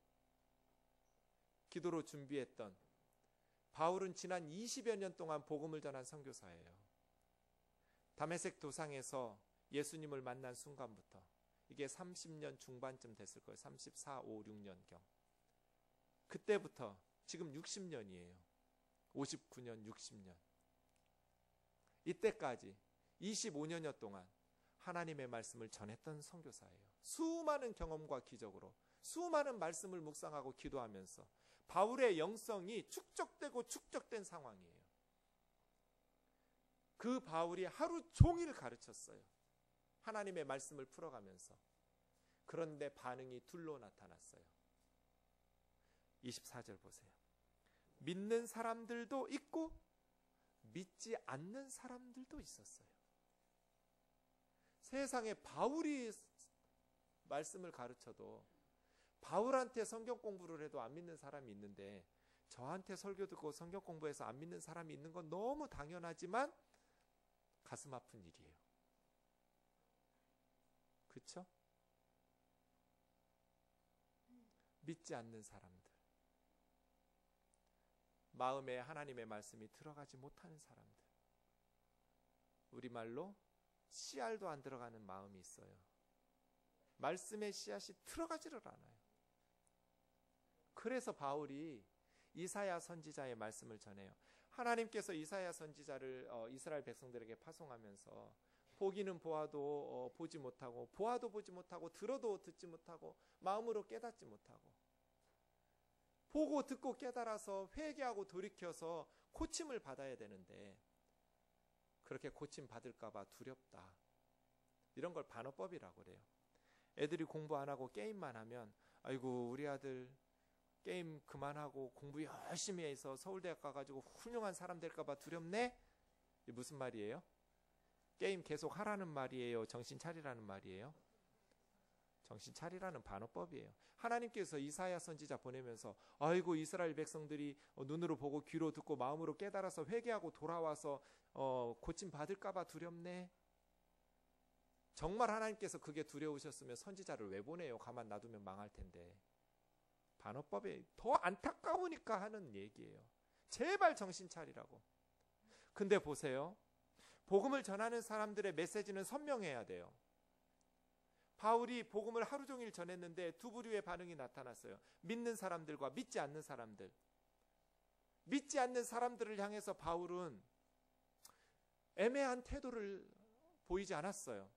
[SPEAKER 1] 기도로 준비했던 바울은 지난 20여 년 동안 복음을 전한 선교사예요. 다메섹 도상에서 예수님을 만난 순간부터, 이게 30년 중반쯤 됐을 거예요. 34, 5, 6년경. 그때부터 지금 60년이에요. 59년, 60년. 이때까지 25년여 동안 하나님의 말씀을 전했던 선교사예요. 수많은 경험과 기적으로 수많은 말씀을 묵상하고 기도하면서 바울의 영성이 축적된 상황이에요. 그 바울이 하루 종일 가르쳤어요. 하나님의 말씀을 풀어가면서. 그런데 반응이 둘로 나타났어요. 24절 보세요. 믿는 사람들도 있고 믿지 않는 사람들도 있었어요. 세상에 바울이 말씀을 가르쳐도, 바울한테 성경 공부를 해도 안 믿는 사람이 있는데, 저한테 설교 듣고 성경 공부해서 안 믿는 사람이 있는 건 너무 당연하지만 가슴 아픈 일이에요. 그렇죠? 믿지 않는 사람들, 마음에 하나님의 말씀이 들어가지 못하는 사람들, 우리말로 씨알도 안 들어가는 마음이 있어요. 말씀의 씨앗이 들어가지를 않아요. 그래서 바울이 이사야 선지자의 말씀을 전해요. 하나님께서 이사야 선지자를 이스라엘 백성들에게 파송하면서 보기는 보아도 보지 못하고, 보아도 보지 못하고, 들어도 듣지 못하고, 마음으로 깨닫지 못하고, 보고 듣고 깨달아서 회개하고 돌이켜서 고침을 받아야 되는데 그렇게 고침 받을까 봐 두렵다. 이런 걸 반어법이라고 그래요. 애들이 공부 안 하고 게임만 하면 아이고 우리 아들 게임 그만하고 공부 열심히 해서 서울대학 가가지고 훌륭한 사람 될까 봐 두렵네? 이게 무슨 말이에요? 게임 계속 하라는 말이에요? 정신 차리라는 말이에요? 정신 차리라는 반어법이에요. 하나님께서 이사야 선지자 보내면서 아이고 이스라엘 백성들이 눈으로 보고 귀로 듣고 마음으로 깨달아서 회개하고 돌아와서 고침 받을까 봐 두렵네. 정말 하나님께서 그게 두려우셨으면 선지자를 왜 보내요? 가만 놔두면 망할 텐데. 반어법에 더 안타까우니까 하는 얘기예요. 제발 정신 차리라고. 근데 보세요. 복음을 전하는 사람들의 메시지는 선명해야 돼요. 바울이 복음을 하루 종일 전했는데 두 부류의 반응이 나타났어요. 믿는 사람들과 믿지 않는 사람들. 믿지 않는 사람들을 향해서 바울은 애매한 태도를 보이지 않았어요.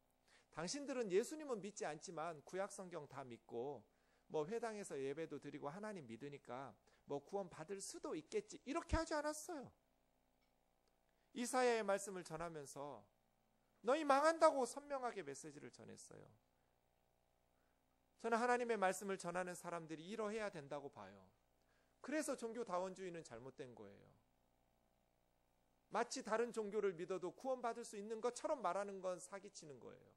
[SPEAKER 1] 당신들은 예수님은 믿지 않지만 구약 성경 다 믿고 뭐 회당에서 예배도 드리고 하나님 믿으니까 뭐 구원 받을 수도 있겠지, 이렇게 하지 않았어요. 이사야의 말씀을 전하면서 너희 망한다고 선명하게 메시지를 전했어요. 저는 하나님의 말씀을 전하는 사람들이 이러해야 된다고 봐요. 그래서 종교다원주의는 잘못된 거예요. 마치 다른 종교를 믿어도 구원받을 수 있는 것처럼 말하는 건 사기치는 거예요.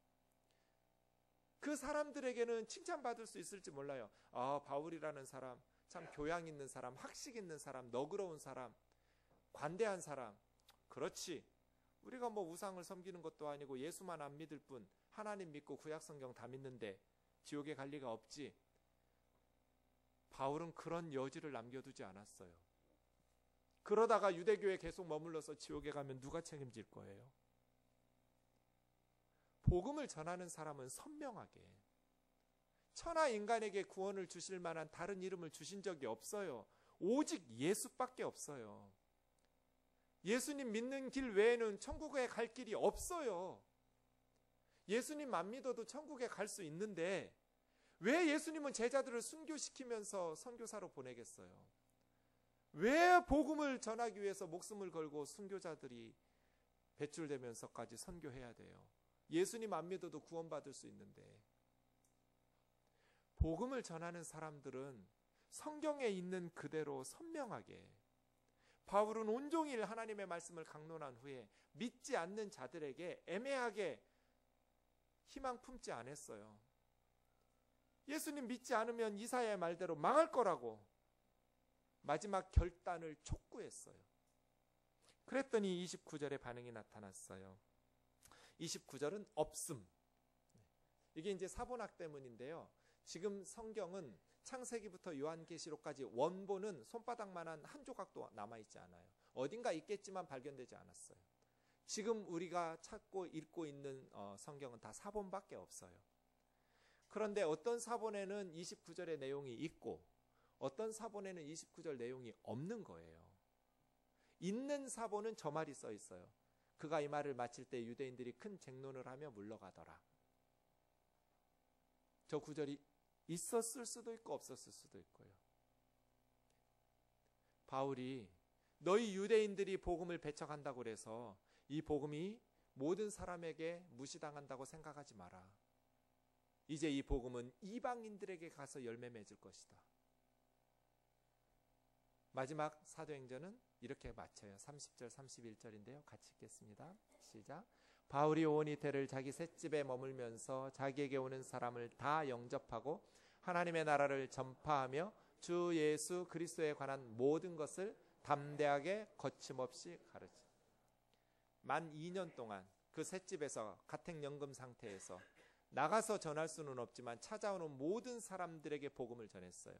[SPEAKER 1] 그 사람들에게는 칭찬받을 수 있을지 몰라요. 아, 바울이라는 사람 참 교양 있는 사람, 학식 있는 사람, 너그러운 사람, 관대한 사람. 그렇지, 우리가 뭐 우상을 섬기는 것도 아니고 예수만 안 믿을 뿐 하나님 믿고 구약 성경 다 믿는데 지옥에 갈 리가 없지. 바울은 그런 여지를 남겨두지 않았어요. 그러다가 유대교에 계속 머물러서 지옥에 가면 누가 책임질 거예요? 복음을 전하는 사람은 선명하게, 천하 인간에게 구원을 주실 만한 다른 이름을 주신 적이 없어요. 오직 예수밖에 없어요. 예수님 믿는 길 외에는 천국에 갈 길이 없어요. 예수님 안 믿어도 천국에 갈 수 있는데 왜 예수님은 제자들을 순교시키면서 선교사로 보내겠어요? 왜 복음을 전하기 위해서 목숨을 걸고 순교자들이 배출되면서까지 선교해야 돼요? 예수님 안 믿어도 구원받을 수 있는데. 복음을 전하는 사람들은 성경에 있는 그대로 선명하게, 바울은 온종일 하나님의 말씀을 강론한 후에 믿지 않는 자들에게 애매하게 희망 품지 않았어요. 예수님 믿지 않으면 이사야의 말대로 망할 거라고 마지막 결단을 촉구했어요. 그랬더니 29절에 반응이 나타났어요. 29절은 없음. 이게 이제 사본학 때문인데요. 지금 성경은 창세기부터 요한계시록까지 원본은 손바닥만한 한 조각도 남아있지 않아요. 어딘가 있겠지만 발견되지 않았어요. 지금 우리가 찾고 읽고 있는 성경은 다 사본밖에 없어요. 그런데 어떤 사본에는 29절의 내용이 있고 어떤 사본에는 29절 내용이 없는 거예요. 있는 사본은 저 말이 써 있어요. 그가 이 말을 마칠 때 유대인들이 큰 쟁론을 하며 물러가더라. 저 구절이 있었을 수도 있고 없었을 수도 있고요. 바울이 너희 유대인들이 복음을 배척한다고 해서 이 복음이 모든 사람에게 무시당한다고 생각하지 마라. 이제 이 복음은 이방인들에게 가서 열매 맺을 것이다. 마지막 사도행전은 이렇게 마쳐요. 30절 31절인데요. 같이 읽겠습니다. 시작. 바울이 온 이태를 자기 셋집에 머물면서 자기에게 오는 사람을 다 영접하고 하나님의 나라를 전파하며 주 예수 그리스도에 관한 모든 것을 담대하게 거침없이 가르치. 만 2년 동안 그 셋집에서 가택연금 상태에서 나가서 전할 수는 없지만 찾아오는 모든 사람들에게 복음을 전했어요.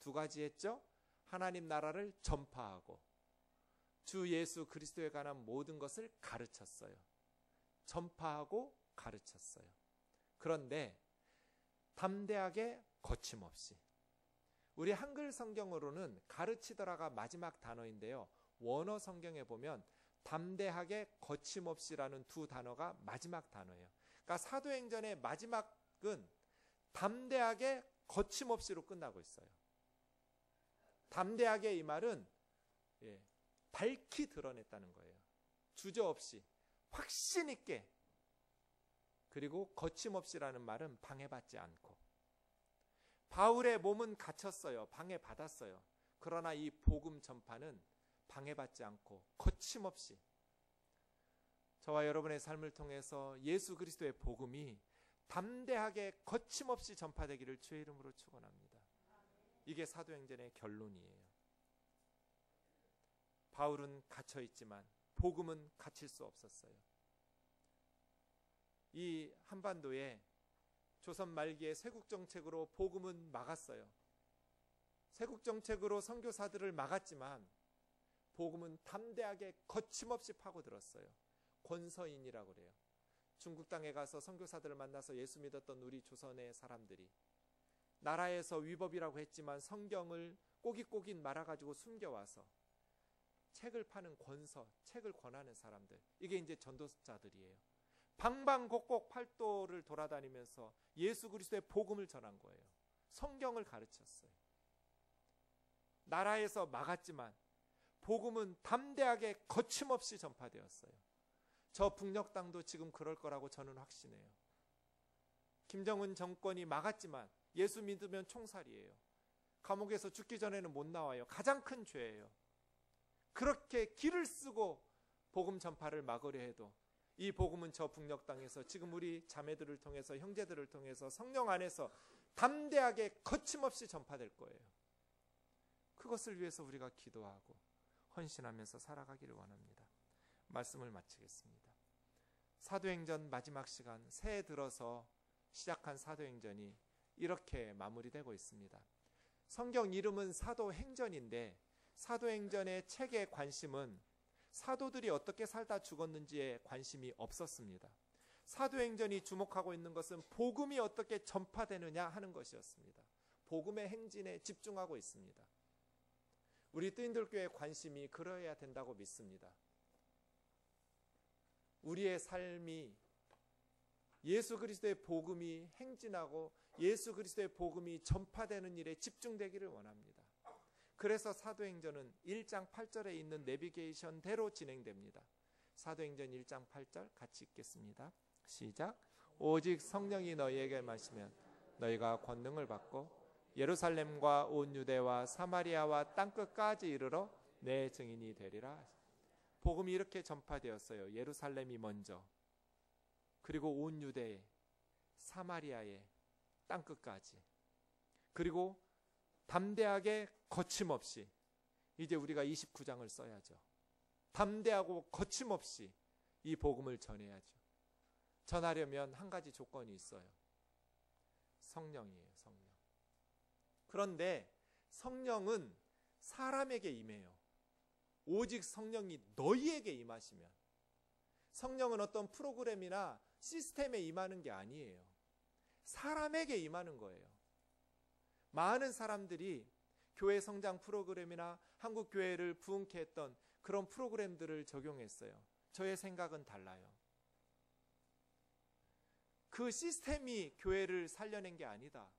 [SPEAKER 1] 두 가지 했죠. 하나님 나라를 전파하고 주 예수 그리스도에 관한 모든 것을 가르쳤어요. 전파하고 가르쳤어요. 그런데 담대하게 거침없이, 우리 한글 성경으로는 가르치더라가 마지막 단어인데요, 원어 성경에 보면 담대하게 거침없이라는 두 단어가 마지막 단어예요. 그러니까 사도행전의 마지막은 담대하게 거침없이로 끝나고 있어요. 담대하게 이 말은 밝히 드러냈다는 거예요. 주저없이, 확신 있게. 그리고 거침없이라는 말은 방해받지 않고. 바울의 몸은 갇혔어요. 방해받았어요. 그러나 이 복음 전파는 방해받지 않고 거침없이, 저와 여러분의 삶을 통해서 예수 그리스도의 복음이 담대하게 거침없이 전파되기를 주의 이름으로 축원합니다. 이게 사도행전의 결론이에요. 바울은 갇혀 있지만 복음은 갇힐 수 없었어요. 이 한반도에 조선 말기의 세국정책으로 복음은 막았어요. 세국정책으로 선교사들을 막았지만 복음은 담대하게 거침없이 파고들었어요. 권서인이라고 그래요. 중국 땅에 가서 선교사들을 만나서 예수 믿었던 우리 조선의 사람들이 나라에서 위법이라고 했지만 성경을 꼬깃꼬깃 말아가지고 숨겨와서 책을 파는 권서, 책을 권하는 사람들, 이게 이제 전도자들이에요. 방방곡곡 팔도를 돌아다니면서 예수 그리스도의 복음을 전한 거예요. 성경을 가르쳤어요. 나라에서 막았지만 복음은 담대하게 거침없이 전파되었어요. 저 북녘 땅도 지금 그럴 거라고 저는 확신해요. 김정은 정권이 막았지만 예수 믿으면 총살이에요. 감옥에서 죽기 전에는 못 나와요. 가장 큰 죄예요. 그렇게 길을 쓰고 복음 전파를 막으려 해도 이 복음은 저 북녘 땅에서 지금 우리 자매들을 통해서, 형제들을 통해서 성령 안에서 담대하게 거침없이 전파될 거예요. 그것을 위해서 우리가 기도하고 헌신하면서 살아가기를 원합니다. 말씀을 마치겠습니다. 사도행전 마지막 시간, 새해 들어서 시작한 사도행전이 이렇게 마무리되고 있습니다. 성경 이름은 사도행전인데 사도행전의 책의 관심은 사도들이 어떻게 살다 죽었는지에 관심이 없었습니다. 사도행전이 주목하고 있는 것은 복음이 어떻게 전파되느냐 하는 것이었습니다. 복음의 행진에 집중하고 있습니다. 우리 뜨인들교회의 관심이 그러해야 된다고 믿습니다. 우리의 삶이 예수 그리스도의 복음이 행진하고 예수 그리스도의 복음이 전파되는 일에 집중되기를 원합니다. 그래서 사도행전은 1장 8절에 있는 내비게이션대로 진행됩니다. 사도행전 1장 8절 같이 읽겠습니다. 시작. 오직 성령이 너희에게 마시면 너희가 권능을 받고 예루살렘과 온 유대와 사마리아와 땅끝까지 이르러 내 증인이 되리라. 복음이 이렇게 전파되었어요. 예루살렘이 먼저, 그리고 온 유대에, 사마리아에, 땅끝까지, 그리고 담대하게 거침없이, 이제 우리가 29장을 써야죠. 담대하고 거침없이 이 복음을 전해야죠. 전하려면 한 가지 조건이 있어요. 성령이에요. 성령. 그런데 성령은 사람에게 임해요. 오직 성령이 너희에게 임하시면. 성령은 어떤 프로그램이나 시스템에 임하는 게 아니에요. 사람에게 임하는 거예요. 많은 사람들이 교회 성장 프로그램이나 한국 교회를 부흥케 했던 그런 프로그램들을 적용했어요. 저의 생각은 달라요. 그 시스템이 교회를 살려낸 게 아니다.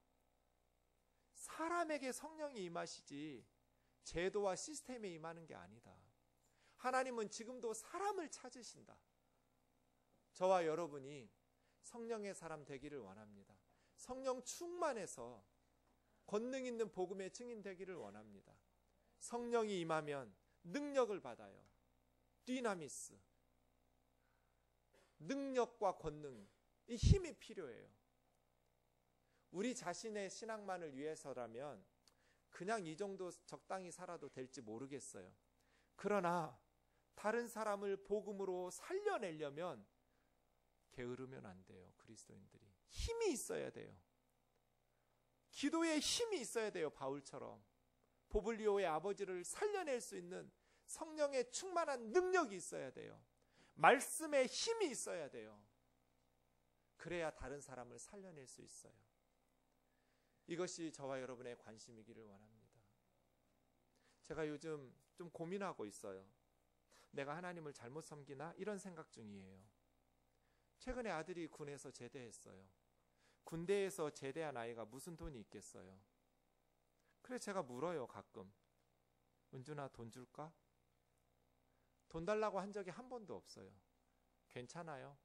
[SPEAKER 1] 사람에게 성령이 임하시지 제도와 시스템에 임하는 게 아니다. 하나님은 지금도 사람을 찾으신다. 저와 여러분이 성령의 사람 되기를 원합니다. 성령 충만해서 권능 있는 복음의 증인 되기를 원합니다. 성령이 임하면 능력을 받아요. 디나미스, 능력과 권능, 이 힘이 필요해요. 우리 자신의 신앙만을 위해서라면 그냥 이 정도 적당히 살아도 될지 모르겠어요. 그러나 다른 사람을 복음으로 살려내려면 게으르면 안 돼요. 그리스도인들이 힘이 있어야 돼요. 기도에 힘이 있어야 돼요. 바울처럼 보블리오의 아버지를 살려낼 수 있는 성령의 충만한 능력이 있어야 돼요. 말씀의 힘이 있어야 돼요. 그래야 다른 사람을 살려낼 수 있어요. 이것이 저와 여러분의 관심이기를 원합니다. 제가 요즘 좀 고민하고 있어요. 내가 하나님을 잘못 섬기나? 이런 생각 중이에요. 최근에 아들이 군에서 제대했어요. 군대에서 제대한 아이가 무슨 돈이 있겠어요. 그래서 제가 물어요, 가끔. 은준아, 돈 줄까? 돈 달라고 한 적이 한 번도 없어요. 괜찮아요.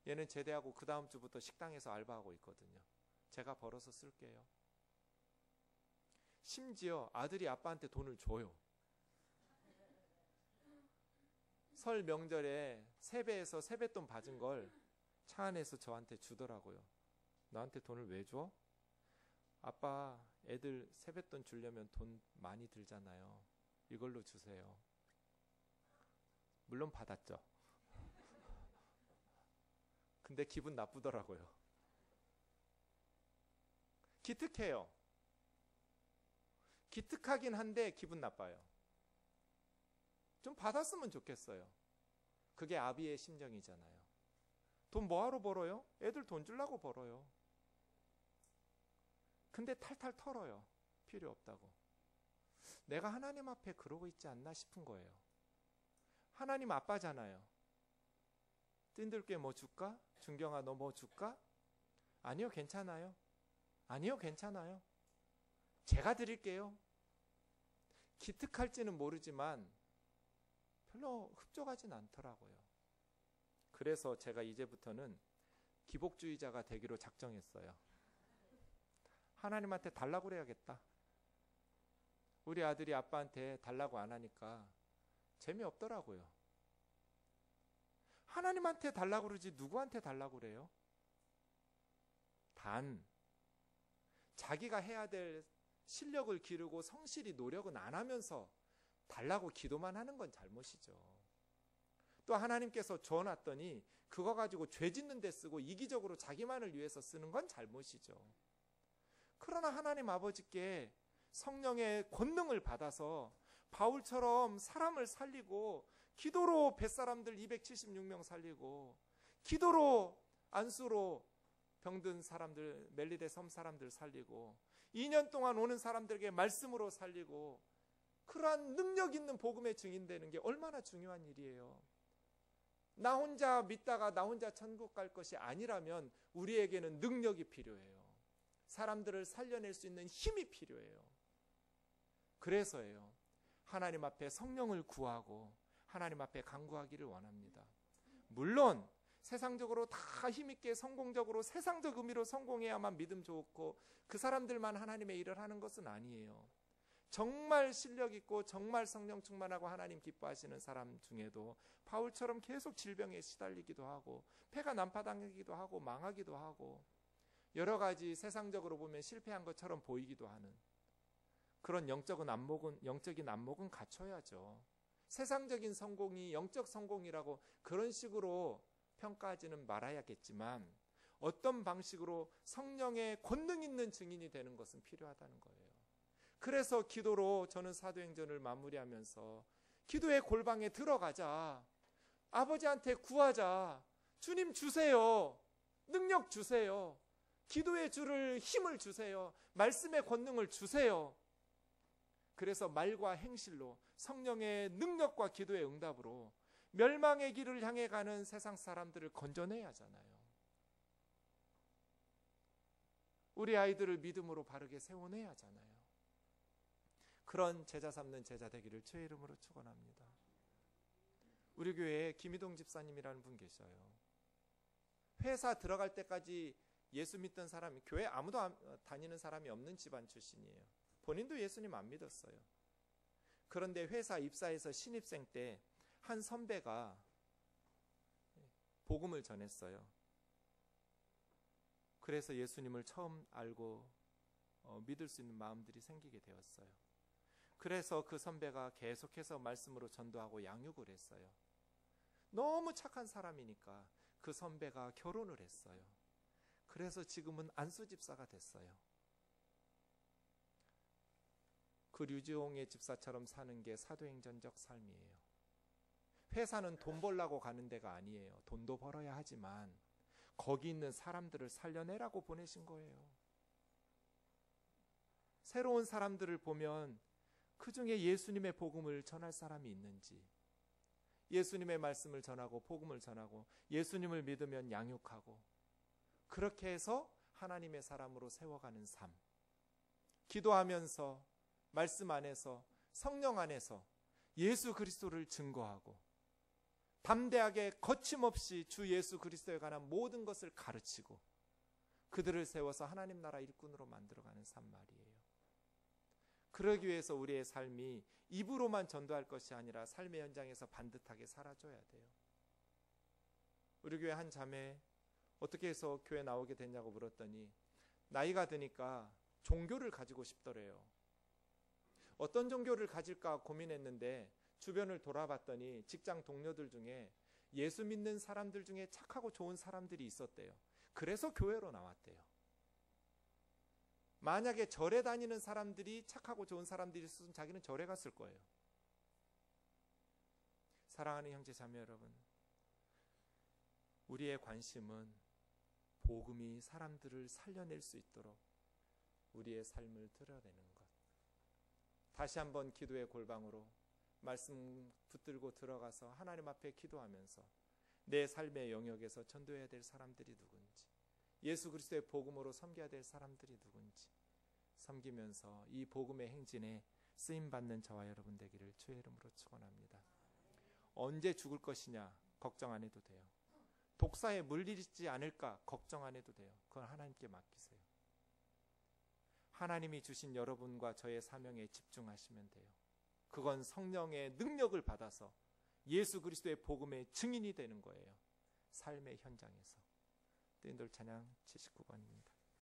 [SPEAKER 1] 얘는 제대하고 그 다음 주부터 식당에서 알바하고 있거든요. 제가 벌어서 쓸게요. 심지어 아들이 아빠한테 돈을 줘요. 설 명절에 세배에서 세뱃돈 받은 걸 차 안에서 저한테 주더라고요. 너한테 돈을 왜 줘? 아빠, 애들 세뱃돈 주려면 돈 많이 들잖아요. 이걸로 주세요. 물론 받았죠. 근데 기분 나쁘더라고요. 기특해요. 기특하긴 한데 기분 나빠요. 좀 받았으면 좋겠어요. 그게 아비의 심정이잖아요. 돈 뭐하러 벌어요? 애들 돈 주려고 벌어요. 근데 탈탈 털어요. 필요 없다고. 내가 하나님 앞에 그러고 있지 않나 싶은 거예요. 하나님 아빠잖아요. 뜬들께 뭐 줄까? 준경아, 너 뭐 줄까? 아니요, 괜찮아요. 아니요, 괜찮아요. 제가 드릴게요. 기특할지는 모르지만 별로 흡족하진 않더라고요. 그래서 제가 이제부터는 기복주의자가 되기로 작정했어요. 하나님한테 달라고 그래야겠다. 우리 아들이 아빠한테 달라고 안 하니까 재미없더라고요. 하나님한테 달라고 그러지 누구한테 달라고 그래요? 단 자기가 해야 될 실력을 기르고 성실히 노력은 안 하면서 달라고 기도만 하는 건 잘못이죠. 또 하나님께서 줘놨더니 그거 가지고 죄 짓는 데 쓰고 이기적으로 자기만을 위해서 쓰는 건 잘못이죠. 그러나 하나님 아버지께 성령의 권능을 받아서 바울처럼 사람을 살리고, 기도로 뱃사람들 276명 살리고, 기도로 안수로 병든 사람들, 멜리데 섬 사람들 살리고, 2년 동안 오는 사람들에게 말씀으로 살리고, 그러한 능력 있는 복음의 증인되는 게 얼마나 중요한 일이에요. 나 혼자 믿다가 나 혼자 천국 갈 것이 아니라면 우리에게는 능력이 필요해요. 사람들을 살려낼 수 있는 힘이 필요해요. 그래서예요. 하나님 앞에 성령을 구하고 하나님 앞에 간구하기를 원합니다. 물론 세상적으로 다 힘있게 성공적으로 세상적 의미로 성공해야만 믿음 좋고 그 사람들만 하나님의 일을 하는 것은 아니에요. 정말 실력 있고 정말 성령 충만하고 하나님 기뻐하시는 사람 중에도 바울처럼 계속 질병에 시달리기도 하고 폐가 난파당하기도 하고 망하기도 하고 여러 가지 세상적으로 보면 실패한 것처럼 보이기도 하는 그런 영적인 안목은 갖춰야죠. 세상적인 성공이 영적 성공이라고 그런 식으로 평가하지는 말아야겠지만 어떤 방식으로 성령의 권능 있는 증인이 되는 것은 필요하다는 거예요. 그래서 기도로 저는 사도행전을 마무리하면서 기도의 골방에 들어가자. 아버지한테 구하자. 주님 주세요. 능력 주세요. 기도의 줄을 힘을 주세요. 말씀의 권능을 주세요. 그래서 말과 행실로 성령의 능력과 기도의 응답으로 멸망의 길을 향해 가는 세상 사람들을 건져내야 하잖아요. 우리 아이들을 믿음으로 바르게 세워내야 하잖아요. 그런 제자 삼는 제자 되기를 주의 이름으로 축원합니다. 우리 교회에 김희동 집사님이라는 분 계셔요. 회사 들어갈 때까지 예수 믿던 사람이, 교회 아무도 다니는 사람이 없는 집안 출신이에요. 본인도 예수님 안 믿었어요. 그런데 회사 입사해서 신입생 때 한 선배가 복음을 전했어요. 그래서 예수님을 처음 알고 믿을 수 있는 마음들이 생기게 되었어요. 그래서 그 선배가 계속해서 말씀으로 전도하고 양육을 했어요. 너무 착한 사람이니까 그 선배가 결혼을 했어요. 그래서 지금은 안수 집사가 됐어요. 그 류지홍의 집사처럼 사는 게 사도행전적 삶이에요. 회사는 돈 벌라고 가는 데가 아니에요. 돈도 벌어야 하지만 거기 있는 사람들을 살려내라고 보내신 거예요. 새로운 사람들을 보면 그 중에 예수님의 복음을 전할 사람이 있는지, 예수님의 말씀을 전하고 복음을 전하고 예수님을 믿으면 양육하고, 그렇게 해서 하나님의 사람으로 세워가는 삶, 기도하면서 말씀 안에서 성령 안에서 예수 그리스도를 증거하고 담대하게 거침없이 주 예수 그리스도에 관한 모든 것을 가르치고 그들을 세워서 하나님 나라 일꾼으로 만들어가는 삶 말이에요. 그러기 위해서 우리의 삶이 입으로만 전도할 것이 아니라 삶의 현장에서 반듯하게 살아줘야 돼요. 우리 교회 한 자매 어떻게 해서 교회 나오게 됐냐고 물었더니 나이가 드니까 종교를 가지고 싶더래요. 어떤 종교를 가질까 고민했는데 주변을 돌아봤더니 직장 동료들 중에 예수 믿는 사람들 중에 착하고 좋은 사람들이 있었대요. 그래서 교회로 나왔대요. 만약에 절에 다니는 사람들이 착하고 좋은 사람들이 있었으면 자기는 절에 갔을 거예요. 사랑하는 형제 자매 여러분, 우리의 관심은 복음이 사람들을 살려낼 수 있도록 우리의 삶을 드러내는 것. 다시 한번 기도의 골방으로 말씀 붙들고 들어가서 하나님 앞에 기도하면서 내 삶의 영역에서 전도해야 될 사람들이 누군지, 예수 그리스도의 복음으로 섬겨야 될 사람들이 누군지 섬기면서 이 복음의 행진에 쓰임받는 저와 여러분 되기를 주의 이름으로 축원합니다. 언제 죽을 것이냐 걱정 안 해도 돼요. 독사에 물리지 않을까 걱정 안 해도 돼요. 그건 하나님께 맡기세요. 하나님이 주신 여러분과 저의 사명에 집중하시면 돼요. 그건 성령의 능력을 받아서 예수 그리스도의 복음의 증인이 되는 거예요. 삶의 현장에서. 뜨인돌 찬양 79번입니다.